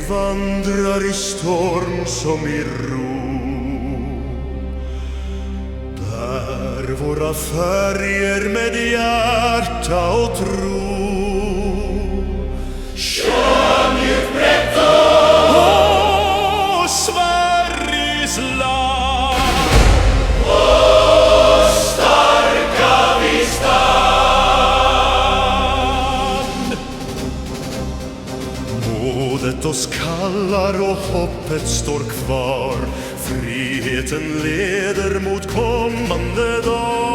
vandrar i storm som i ro, bär våra färger med hjärta och tro. Sjön brett och Sveriges land, och starka vi stand. Modet oss kallar och hoppet står kvar, friheten leder mot kommande dag.